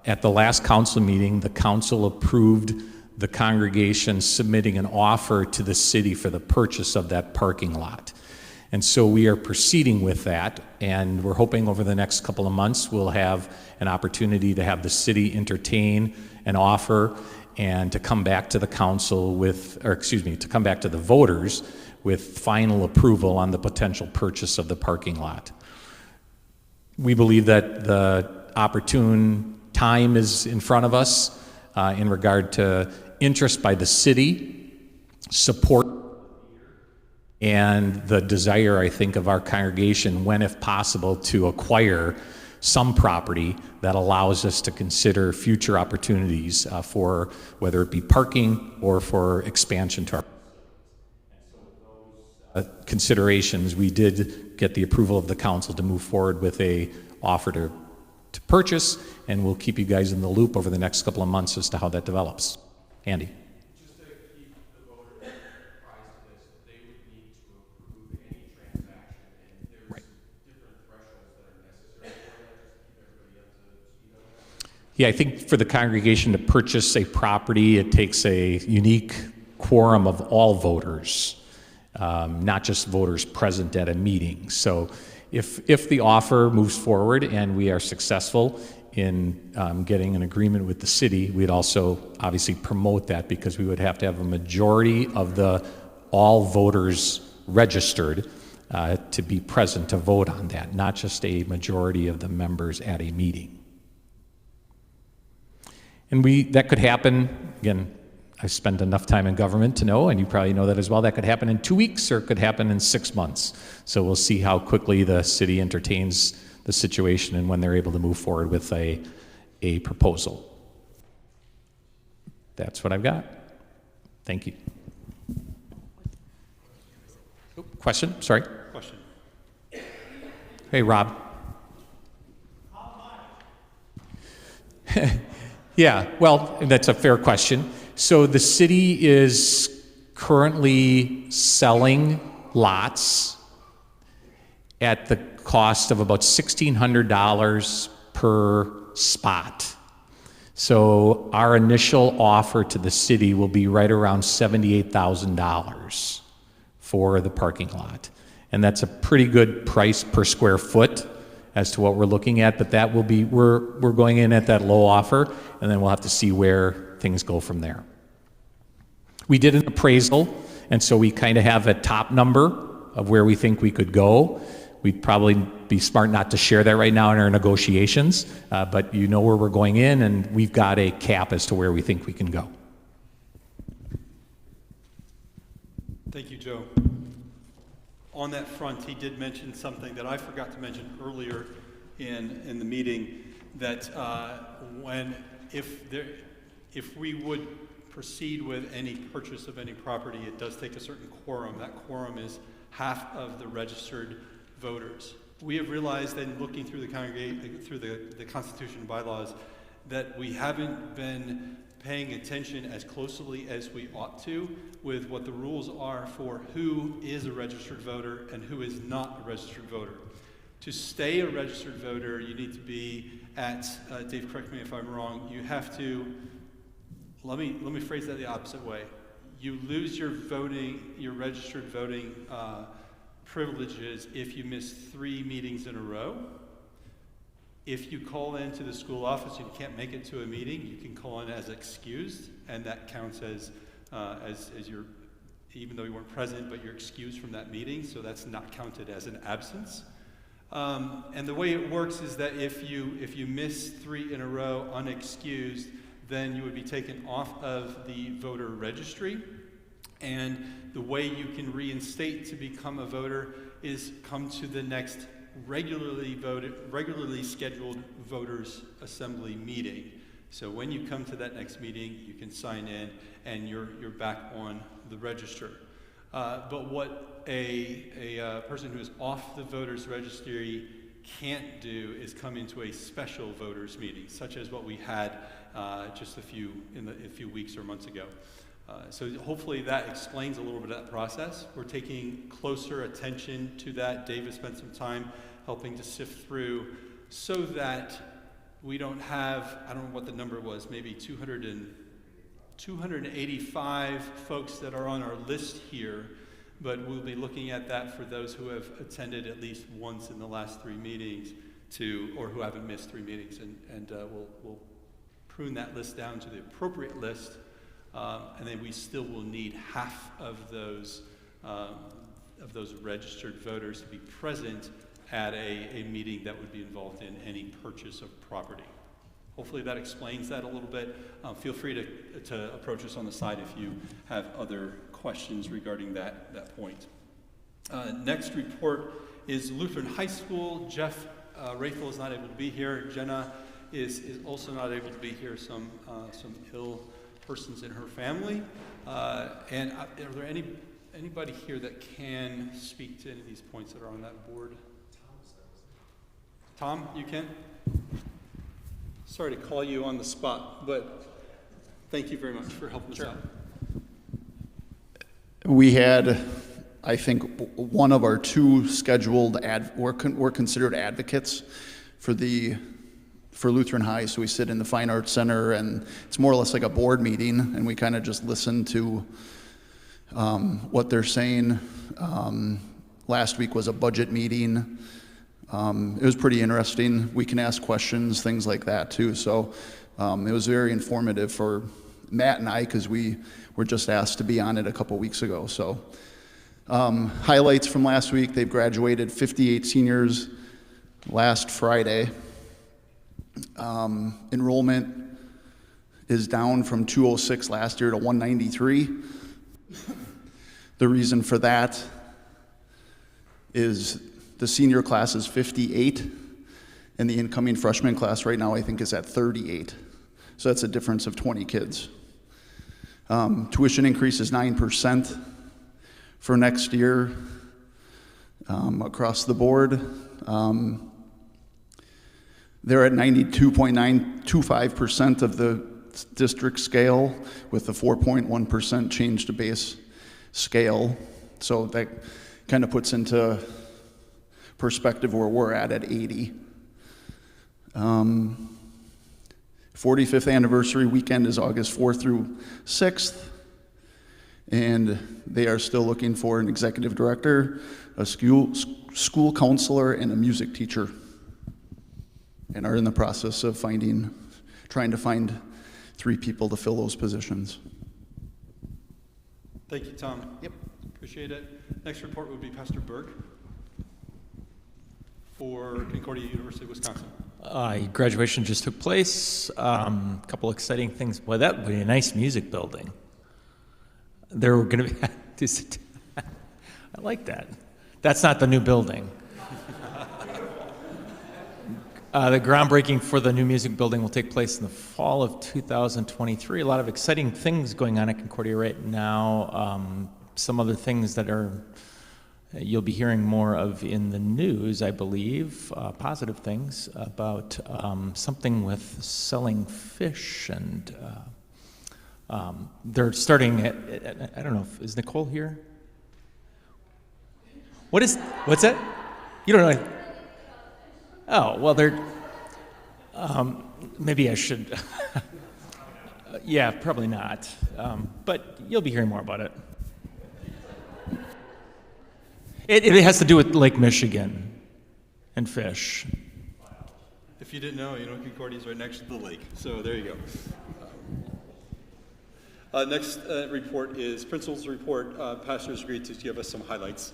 at the last council meeting, the council approved the congregation submitting an offer to the city for the purchase of that parking lot. And so we are proceeding with that, and we're hoping over the next couple of months we'll have an opportunity to have the city entertain an offer and to come back to the council with, or excuse me, to come back to the voters with final approval on the potential purchase of the parking lot. We believe that the opportune time is in front of us in regard to interest by the city, support, and the desire, I think, of our congregation, when if possible, to acquire some property that allows us to consider future opportunities for whether it be parking or for expansion to our considerations. We did get the approval of the council to move forward with a offer to purchase, and we'll keep you guys in the loop over the next couple of months as to how that develops. Andy. Just to keep the voters apprised of this, they would need to approve any transaction, and there's different thresholds that are necessary for that, just to keep everybody up to speed on that. Yeah, I think for the congregation to purchase a property, it takes a unique quorum of all voters, not just voters present at a meeting. So if the offer moves forward and we are successful in getting an agreement with the city, we'd also obviously promote that, because we would have to have a majority of all voters registered to be present to vote on that, not just a majority of the members at a meeting. And that could happen, again, I spent enough time in government to know, and you probably know that as well, that could happen in 2 weeks or it could happen in 6 months. So we'll see how quickly the city entertains the situation and when they're able to move forward with a proposal. That's what I've got. Thank you. Question? Sorry. Question. Hey, Rob. Yeah, well, that's a fair question. So the city is currently selling lots at the cost of about $1,600 per spot. So our initial offer to the city will be right around $78,000 for the parking lot. And that's a pretty good price per square foot as to what we're looking at, but that will be, we're going in at that low offer, and then we'll have to see where things go from there. We did an appraisal, and so we kind of have a top number of where we think we could go. We'd probably be smart not to share that right now in our negotiations, but you know where we're going in, and we've got a cap as to where we think we can go. Thank you, Joe. On that front, he did mention something that I forgot to mention earlier in the meeting, that if we would proceed with any purchase of any property, it does take a certain quorum. That quorum is half of the registered voters. We have realized that in looking through the Constitution and bylaws that we haven't been paying attention as closely as we ought to with what the rules are for who is a registered voter and who is not a registered voter. To stay a registered voter, you need to be at, Dave, correct me if I'm wrong, you have to, let me phrase that the opposite way. You lose your registered voting privileges if you miss 3 meetings in a row. If you call into the school office and you can't make it to a meeting, you can call in as excused, and that counts as your, even though you weren't present, but you're excused from that meeting, so that's not counted as an absence. And the way it works is that if you miss 3 in a row unexcused, then you would be taken off of the voter registry. And the way you can reinstate to become a voter is come to the next regularly scheduled voters assembly meeting. So when you come to that next meeting, you can sign in and you're back on the register. But what a person who is off the voters registry can't do is come into a special voters meeting, such as what we had just a few weeks or months ago. So hopefully that explains a little bit of that process. We're taking closer attention to that. David spent some time helping to sift through so that we don't have, I don't know what the number was, maybe 285 folks that are on our list here, but we'll be looking at that for those who have attended at least once in the last 3 meetings or who haven't missed 3 meetings, and we'll prune that list down to the appropriate list. And then we still will need half of those registered voters to be present at a meeting that would be involved in any purchase of property. Hopefully that explains that a little bit. Feel free to approach us on the side if you have other questions regarding that point. Next report is Lutheran High School. Jeff Rayful is not able to be here. Jenna is also not able to be here. Some ill persons in her family. And are there anybody here that can speak to any of these points that are on that board? Tom, you can? Sorry to call you on the spot, but thank you very much for helping us out. We had, I think, one of our 2 scheduled, we're considered advocates for Lutheran High, so we sit in the Fine Arts Center, and it's more or less like a board meeting, and we kind of just listen to what they're saying. Last week was a budget meeting. It was pretty interesting. We can ask questions, things like that too, so it was very informative for Matt and I, because we were just asked to be on it a couple weeks ago. So highlights from last week: they've graduated 58 seniors last Friday. Enrollment is down from 206 last year to 193. The reason for that is the senior class is 58, and the incoming freshman class right now I think is at 38. So that's a difference of 20 kids. Tuition increase is 9% for next year across the board. They're at 92.925% of the district scale with the 4.1% change to base scale. So that kind of puts into perspective where we're at 80. 45th anniversary weekend is August 4th through 6th. And they are still looking for an executive director, a school counselor, and a music teacher. And are in the process of trying to find 3 people to fill those positions. Thank you, Tom. Yep. Appreciate it. Next report would be Pastor Berg for Concordia University, Wisconsin. Graduation just took place. A couple exciting things. Boy, that would be a nice music building. There were going to be. I like that. That's not the new building. The groundbreaking for the new music building will take place in the fall of 2023. A lot of exciting things going on at Concordia right now. Some other things that you'll be hearing more of in the news, I believe, positive things about something with selling fish, and they're starting at, I don't know, is Nicole here? What's that? You don't know? Oh, well, they're, maybe I should, yeah, probably not, but you'll be hearing more about it. It has to do with Lake Michigan and fish. If you didn't know, Concordia is right next to the lake, so there you go. Next report is Principal's report. Pastor's agreed to give us some highlights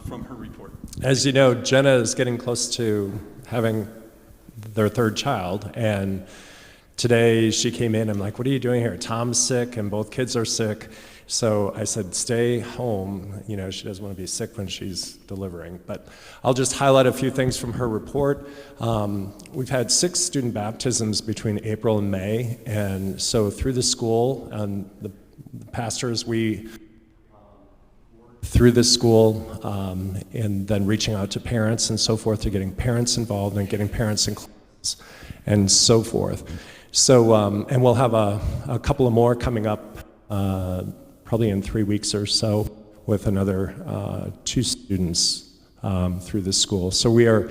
from her report. As you know, Jenna is getting close to having their 3rd child, and today she came in. I'm like, what are you doing here? Tom's sick, and both kids are sick. So I said, stay home. She doesn't want to be sick when she's delivering. But I'll just highlight a few things from her report. We've had 6 student baptisms between April and May. And so through the school, and the pastors, we through the school, and then reaching out to parents and so forth, to getting parents involved and getting parents in class and so forth. So, and we'll have a couple of more coming up probably in 3 weeks or so with another 2 students through the school. So we are,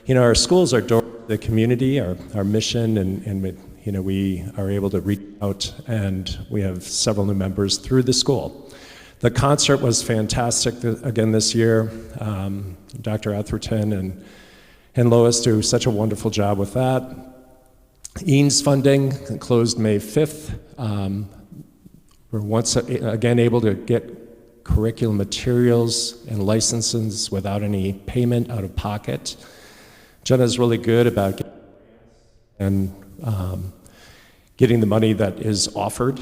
our schools are door to the community, our mission, and we are able to reach out, and we have several new members through the school. The concert was fantastic again this year. Dr. Atherton and Lois do such a wonderful job with that. Eanes funding closed May 5th. We're once again able to get curriculum materials and licenses without any payment out of pocket. Jenna's really good about getting the money that is offered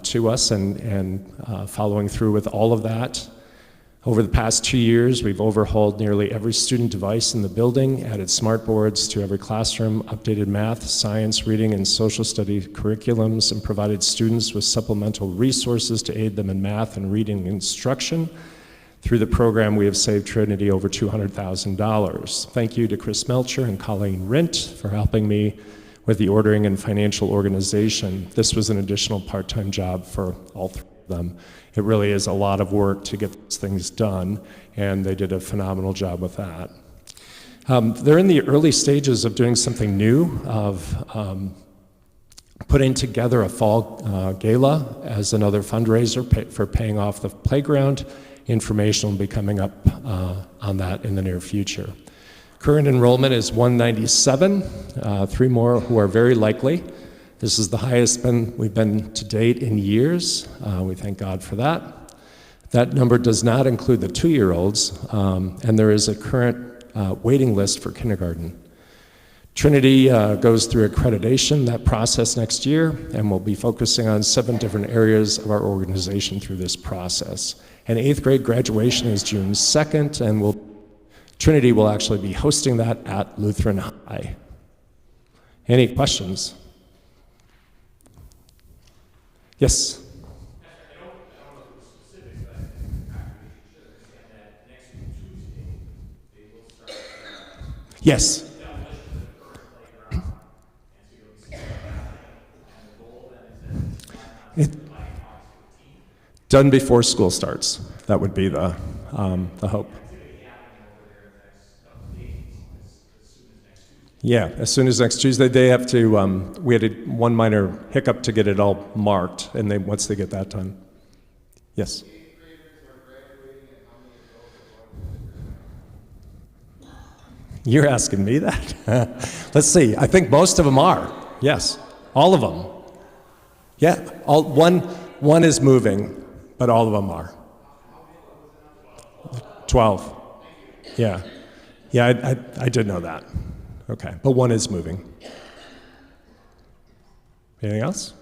to us and following through with all of that. Over the past 2 years, we've overhauled nearly every student device in the building, added smart boards to every classroom, updated math, science, reading, and social study curriculums, and provided students with supplemental resources to aid them in math and reading instruction. Through the program, we have saved Trinity over $200,000. Thank you to Chris Melcher and Colleen Rint for helping me with the ordering and financial organization. This was an additional part-time job for all 3 of them. It really is a lot of work to get these things done, and they did a phenomenal job with that. They're in the early stages of doing something new, of putting together a fall gala as another fundraiser for paying off the playground. Information will be coming up on that in the near future. Current enrollment is 197, 3 more who are very likely. This is the highest we've been to date in years. We thank God for that. That number does not include the 2-year-olds, and there is a current waiting list for kindergarten. Trinity goes through accreditation, that process next year, and we'll be focusing on 7 different areas of our organization through this process. And 8th grade graduation is June 2nd, and Trinity will actually be hosting that at Lutheran High. Any questions? Yes? Yes. Done before school starts. That would be the hope. Yeah, as soon as next Tuesday. They have to, we had one minor hiccup to get it all marked, and once they get that done. Yes. You're asking me that? Let's see. I think most of them are. Yes, all of them. Yeah, one is moving, but all of them are. 12. Yeah. Yeah, I did know that. Okay, but one is moving. Anything else?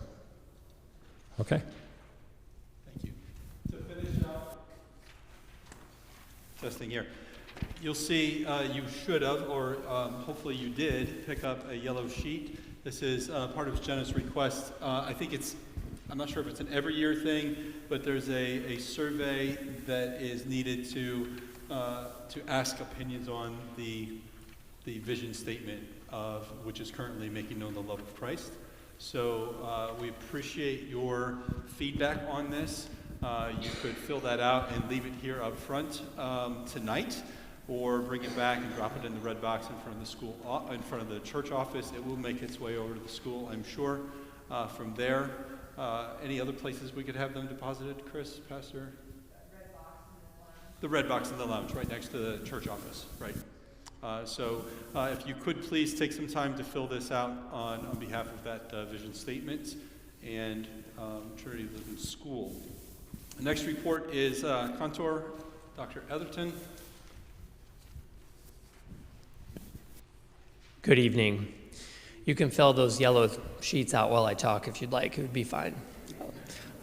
Okay. Thank you. To finish up, testing here. You'll see you should have, or hopefully you did, pick up a yellow sheet. This is part of Jenna's request. I think I'm not sure if it's an every year thing, but there's a survey that is needed to ask opinions on the vision statement of which is currently making known the love of Christ. So we appreciate your feedback on this. You could fill that out and leave it here up front tonight, or bring it back and drop it in the red box in front of the school, in front of the church office. It will make its way over to the school, I'm sure. From there, any other places we could have them deposited, Chris, Pastor? The red box in the lounge, right next to the church office, right? So if you could please take some time to fill this out on behalf of that vision statement and Trinity Lutheran School. The next report is Contour, Dr. Etherton. Good evening. You can fill those yellow sheets out while I talk if you'd like. It would be fine.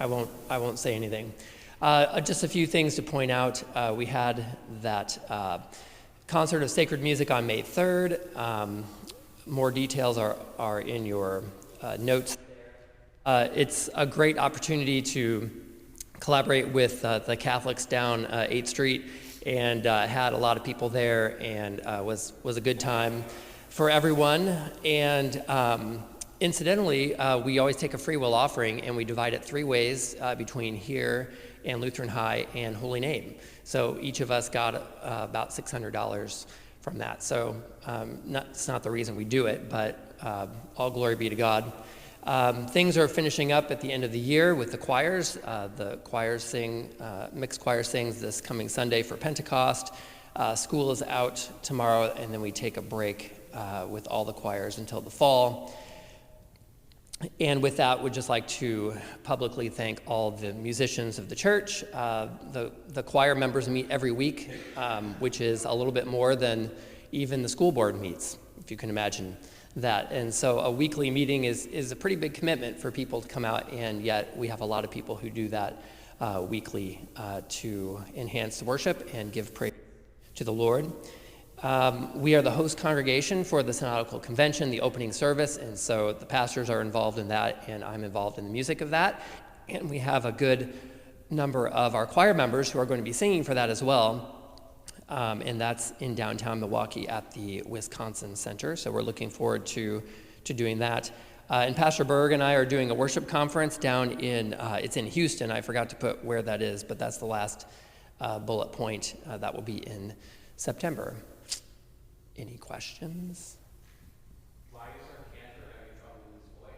I won't say anything. Just a few things to point out. We had that concert of sacred music on May 3rd. More details are in your notes. It's a great opportunity to collaborate with the Catholics down 8th Street, and had a lot of people there, and was a good time for everyone. And incidentally, we always take a free will offering, and we divide it 3 ways between here and Lutheran High and Holy Name. So each of us got about $600 from that. So it's not the reason we do it, but all glory be to God. Things are finishing up at the end of the year with the choirs. The choirs sing, mixed choir sings this coming Sunday for Pentecost. School is out tomorrow, and then we take a break with all the choirs until the fall. And with that, we'd just like to publicly thank all the musicians of the church. The choir members meet every week, which is a little bit more than even the school board meets, if you can imagine that. And so a weekly meeting is a pretty big commitment for people to come out, and yet we have a lot of people who do that weekly to enhance the worship and give praise to the Lord. We are the host congregation for the Synodical Convention, the opening service, and so the pastors are involved in that, and I'm involved in the music of that. And we have a good number of our choir members who are going to be singing for that as well, and that's in downtown Milwaukee at the Wisconsin Center, so we're looking forward to doing that. And Pastor Berg and I are doing a worship conference down in, it's in Houston. I forgot to put where that is, but that's the last bullet point. That will be in September. Any questions? Why is our cantor having trouble with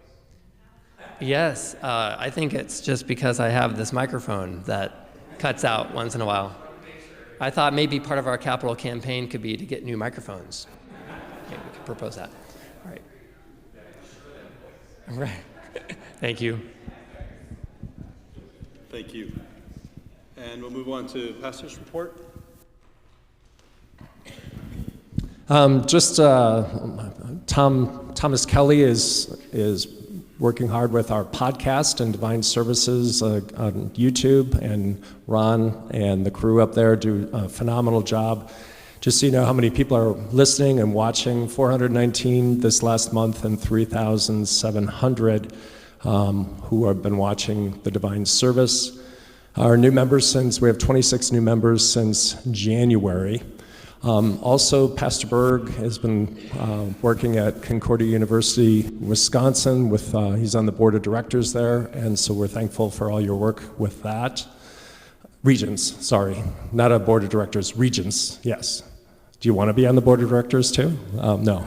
his voice? Yes, I think it's just because I have this microphone that cuts out once in a while. I thought maybe part of our capital campaign could be to get new microphones. Okay, we could propose that. All right. All right. Thank you. Thank you. And we'll move on to pastor's report. Thomas Kelly is working hard with our podcast and Divine Services on YouTube, and Ron and the crew up there do a phenomenal job. Just so you know how many people are listening and watching, 419 this last month and 3,700 who have been watching the Divine Service. Our new members we have 26 new members since January. Also, Pastor Berg has been working at Concordia University, Wisconsin. He's on the board of directors there, and so we're thankful for all your work with that. Regents, sorry, not a board of directors, regents, yes. Do you want to be on the board of directors too? No.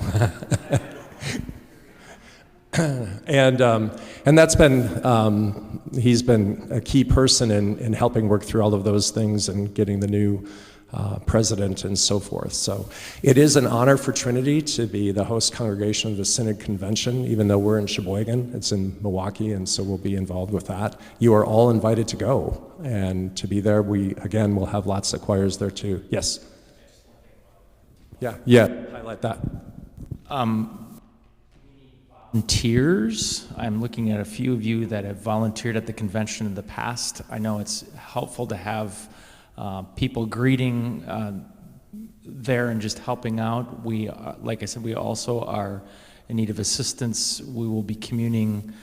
And that's been, he's been a key person in helping work through all of those things and getting the new president and so forth. So it is an honor for Trinity to be the host congregation of the Synod Convention, even though we're in Sheboygan. It's in Milwaukee, and so we'll be involved with that. You are all invited to go and to be there. We, again, will have lots of choirs there too. Yes? Yeah, highlight that. Volunteers. I'm looking at a few of you that have volunteered at the convention in the past. I know it's helpful to have people greeting there and just helping out. We, like I said, we also are in need of assistance. We will be communing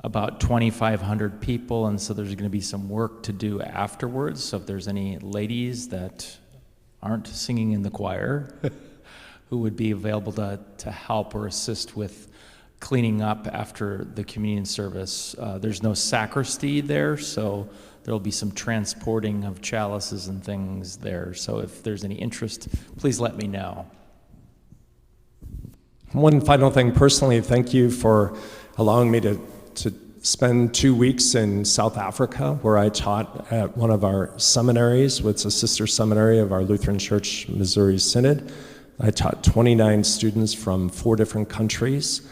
about 2,500 people, and so there's going to be some work to do afterwards. So if there's any ladies that aren't singing in the choir who would be available to help or assist with cleaning up after the communion service. There's no sacristy there, so there'll be some transporting of chalices and things there. So if there's any interest, please let me know. One final thing, personally, thank you for allowing me to spend 2 weeks in South Africa, where I taught at one of our seminaries, which is a sister seminary of our Lutheran Church, Missouri Synod. I taught 29 students from 4 different countries,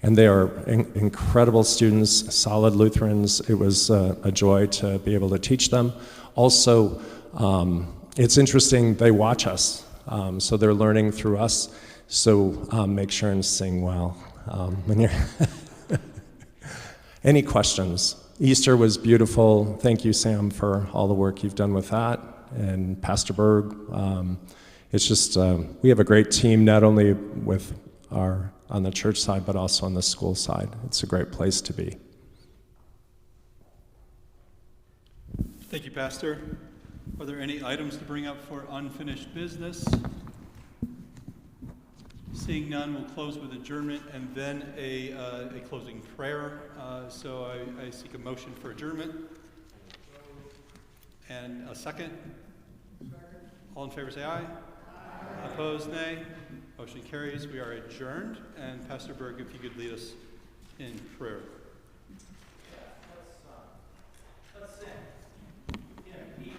and they are incredible students, solid Lutherans. It was a joy to be able to teach them. Also, it's interesting, they watch us, so they're learning through us, so make sure and sing well when you're Any questions? Easter was beautiful. Thank you, Sam, for all the work you've done with that, and Pastor Berg. It's just, we have a great team, not only with on the church side, but also on the school side. It's a great place to be. Thank you, Pastor. Are there any items to bring up for unfinished business? Seeing none, we'll close with adjournment and then a closing prayer. So I seek a motion for adjournment. And a second? All in favor say aye. Opposed, nay. Motion carries. We are adjourned. And Pastor Berg, if you could lead us in prayer. Let's sing. Be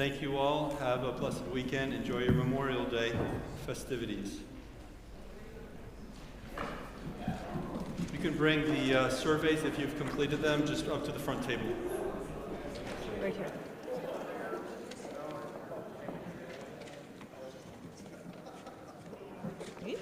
Thank you all. Have a blessed weekend. Enjoy your Memorial Day festivities. You can bring the surveys, if you've completed them, just up to the front table. Right here. Good.